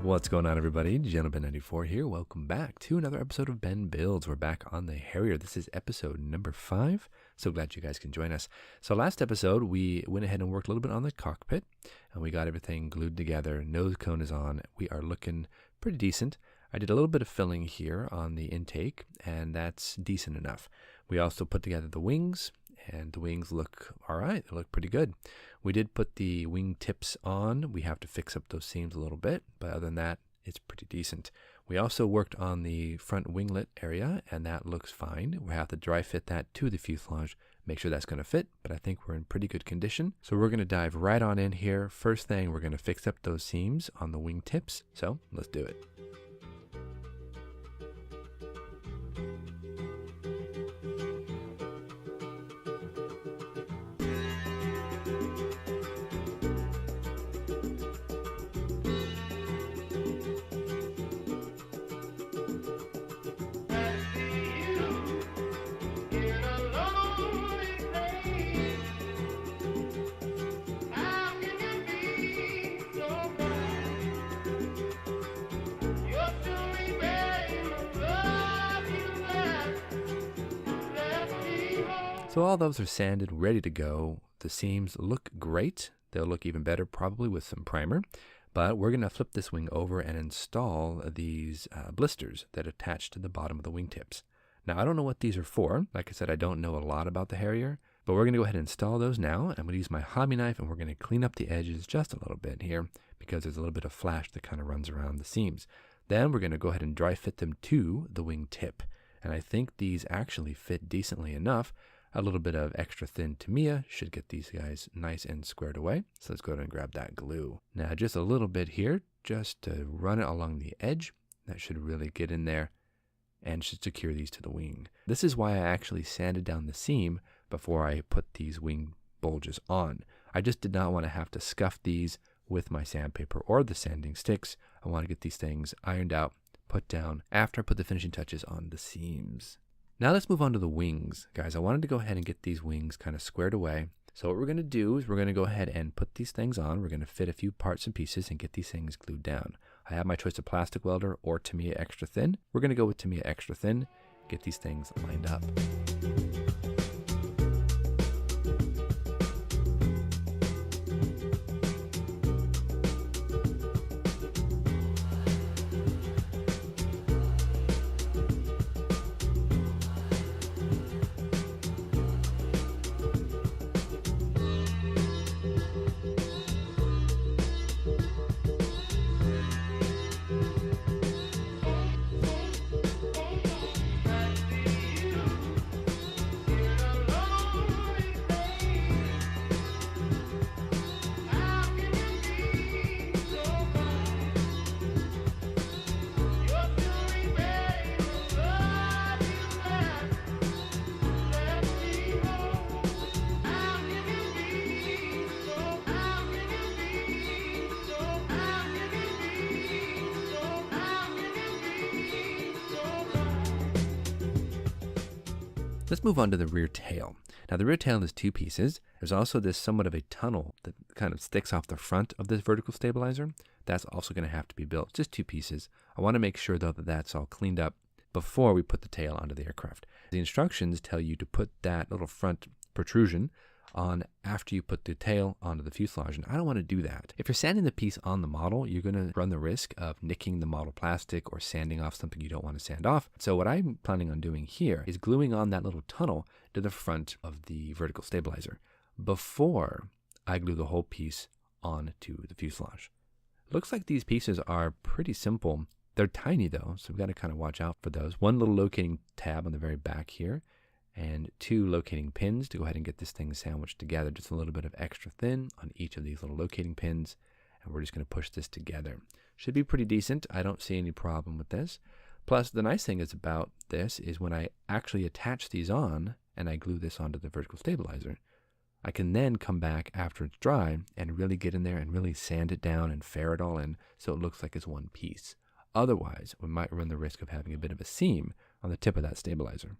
What's going on, everybody? Gentleman94 here. Welcome back to another episode of Ben Builds. We're back on the Harrier. This is episode number 5. So glad you guys can join us. So last episode, we went ahead and worked a little bit on the cockpit, and we got everything glued together. Nose cone is on. We are looking pretty decent. I did a little bit of filling here on the intake, and that's decent enough. We also put together the wings, and the wings look all right. They look pretty good. We did put the wing tips on. We have to fix up those seams a little bit, but other than that, it's pretty decent. We also worked on the front winglet area, and that looks fine. We have to dry fit that to the fuselage, make sure that's going to fit, but I think we're in pretty good condition. So we're going to dive right on in here. First thing, we're going to fix up those seams on the wing tips. So let's do it. So all those are sanded, ready to go. The seams look great. They'll look even better probably with some primer. But we're going to flip this wing over and install these blisters that attach to the bottom of the wingtips. Now, I don't know what these are for. Like I said, I don't know a lot about the Harrier. But we're going to go ahead and install those now. I'm going to use my hobby knife, and we're going to clean up the edges just a little bit here because there's a little bit of flash that kind of runs around the seams. Then we're going to go ahead and dry fit them to the wing tip. And I think these actually fit decently enough. A little bit of extra thin Tamiya should get these guys nice and squared away. So let's go ahead and grab that glue. Now just a little bit here, just to run it along the edge. That should really get in there and should secure these to the wing. This is why I actually sanded down the seam before I put these wing bulges on. I just did not want to have to scuff these with my sandpaper or the sanding sticks. I want to get these things ironed out, put down after I put the finishing touches on the seams. Now let's move on to the wings. Guys, I wanted to go ahead and get these wings kind of squared away. So what we're going to do is we're going to go ahead and put these things on. We're going to fit a few parts and pieces and get these things glued down. I have my choice of plastic welder or Tamiya extra thin. We're going to go with Tamiya extra thin, get these things lined up. Let's move on to the rear tail. Now the rear tail is 2 pieces. There's also this somewhat of a tunnel that kind of sticks off the front of this vertical stabilizer. That's also going to have to be built, just 2 pieces. I want to make sure though that that's all cleaned up before we put the tail onto the aircraft. The instructions tell you to put that little front protrusion on after you put the tail onto the fuselage, and I don't want to do that. If you're sanding the piece on the model, you're going to run the risk of nicking the model plastic or sanding off something you don't want to sand off. So what I'm planning on doing here is gluing on that little tunnel to the front of the vertical stabilizer before I glue the whole piece onto the fuselage. Looks like these pieces are pretty simple. They're tiny though, so we've got to kind of watch out for those. One little locating tab on the very back here, and 2 locating pins to go ahead and get this thing sandwiched together. Just a little bit of extra thin on each of these little locating pins, and we're just going to push this together. Should be pretty decent. I don't see any problem with this. Plus, the nice thing is about this is when I actually attach these on and I glue this onto the vertical stabilizer, I can then come back after it's dry and really get in there and really sand it down and fair it all in so it looks like it's one piece. Otherwise, we might run the risk of having a bit of a seam on the tip of that stabilizer.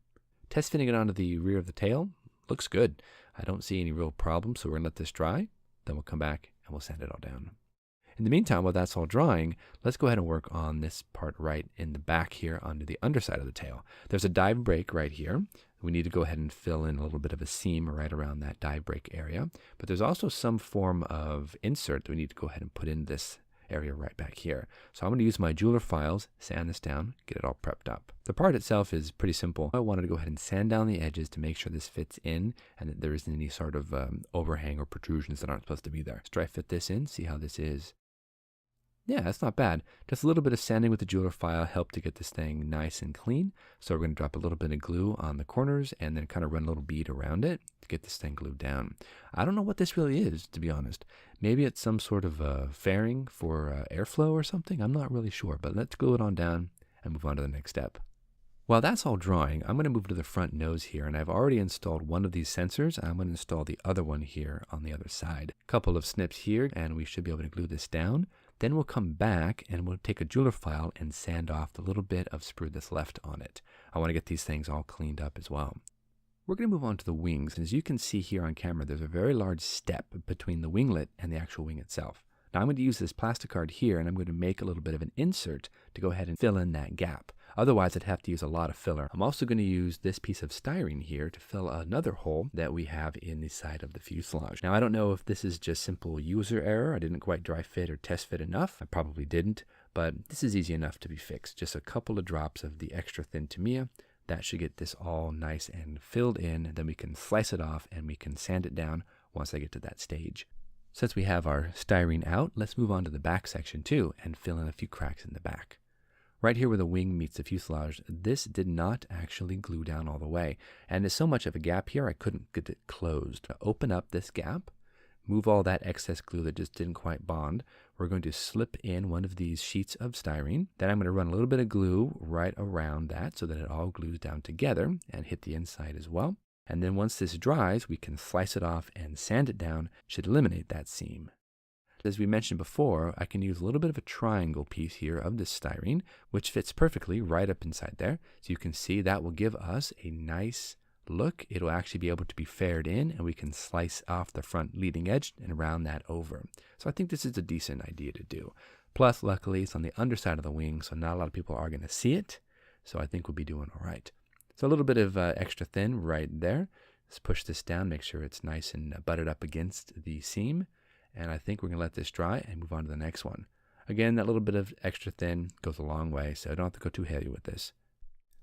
Test fitting it onto the rear of the tail looks good. I don't see any real problem, so we're going to let this dry. Then we'll come back and we'll sand it all down. In the meantime, while that's all drying, let's go ahead and work on this part right in the back here under the underside of the tail. There's a dive break right here. We need to go ahead and fill in a little bit of a seam right around that dive break area. But there's also some form of insert that we need to go ahead and put in this area right back here. So I'm going to use my jeweler files, sand this down, get it all prepped up. The part itself is pretty simple. I wanted to go ahead and sand down the edges to make sure this fits in and that there isn't any sort of overhang or protrusions that aren't supposed to be there. Let's dry fit this in, see how this is. Yeah, that's not bad. Just a little bit of sanding with the jeweler file helped to get this thing nice and clean. So we're going to drop a little bit of glue on the corners and then kind of run a little bead around it to get this thing glued down. I don't know what this really is, to be honest. Maybe it's some sort of fairing for airflow or something. I'm not really sure, but let's glue it on down and move on to the next step. While that's all drying, I'm going to move to the front nose here, and I've already installed one of these sensors. I'm going to install the other one here on the other side. A couple of snips here, and we should be able to glue this down. Then we'll come back and we'll take a jeweler file and sand off the little bit of sprue that's left on it. I want to get these things all cleaned up as well. We're going to move on to the wings. And as you can see here on camera, there's a very large step between the winglet and the actual wing itself. Now I'm going to use this plastic card here and I'm going to make a little bit of an insert to go ahead and fill in that gap. Otherwise, I'd have to use a lot of filler. I'm also going to use this piece of styrene here to fill another hole that we have in the side of the fuselage. Now, I don't know if this is just simple user error. I didn't quite dry fit or test fit enough. I probably didn't, but this is easy enough to be fixed. Just a couple of drops of the extra thin Tamiya. That should get this all nice and filled in. Then we can slice it off and we can sand it down once I get to that stage. Since we have our styrene out, let's move on to the back section too and fill in a few cracks in the back. Right here where the wing meets the fuselage, this did not actually glue down all the way. And there's so much of a gap here, I couldn't get it closed. To open up this gap, move all that excess glue that just didn't quite bond. We're going to slip in one of these sheets of styrene. Then I'm going to run a little bit of glue right around that so that it all glues down together and hit the inside as well. And then once this dries, we can slice it off and sand it down. Should eliminate that seam. As we mentioned before, I can use a little bit of a triangle piece here of this styrene, which fits perfectly right up inside there. So you can see that will give us a nice look. It'll actually be able to be faired in, and we can slice off the front leading edge and round that over. So I think this is a decent idea to do. Plus, luckily, it's on the underside of the wing, so not a lot of people are going to see it. So I think we'll be doing all right. So a little bit of extra thin right there. Let's push this down, make sure it's nice and butted up against the seam. And I think we're going to let this dry and move on to the next one. Again, that little bit of extra thin goes a long way, so I don't have to go too heavy with this.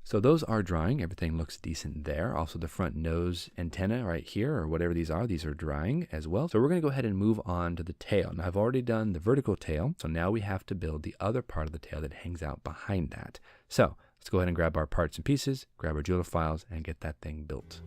So those are drying. Everything looks decent there. Also the front nose antenna right here, or whatever these are drying as well. So we're going to go ahead and move on to the tail. Now I've already done the vertical tail, so now we have to build the other part of the tail that hangs out behind that. So let's go ahead and grab our parts and pieces, grab our jeweler files, and get that thing built.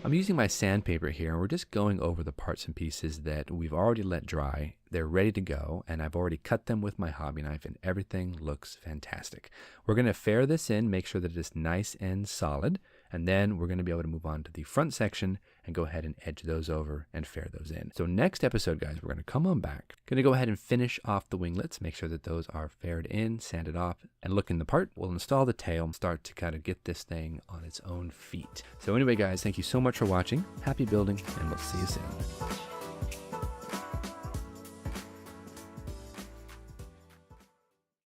I'm using my sandpaper here, and we're just going over the parts and pieces that we've already let dry. They're ready to go, and I've already cut them with my hobby knife, and everything looks fantastic. We're going to fair this in, make sure that it is nice and solid, and then we're going to be able to move on to the front section and go ahead and edge those over and fair those in. So next episode, guys, we're going to come on back. Going to go ahead and finish off the winglets, make sure that those are faired in, sanded off, and looking the part. We'll install the tail, start to kind of get this thing on its own feet. So anyway, guys, thank you so much for watching. Happy building, and we'll see you soon.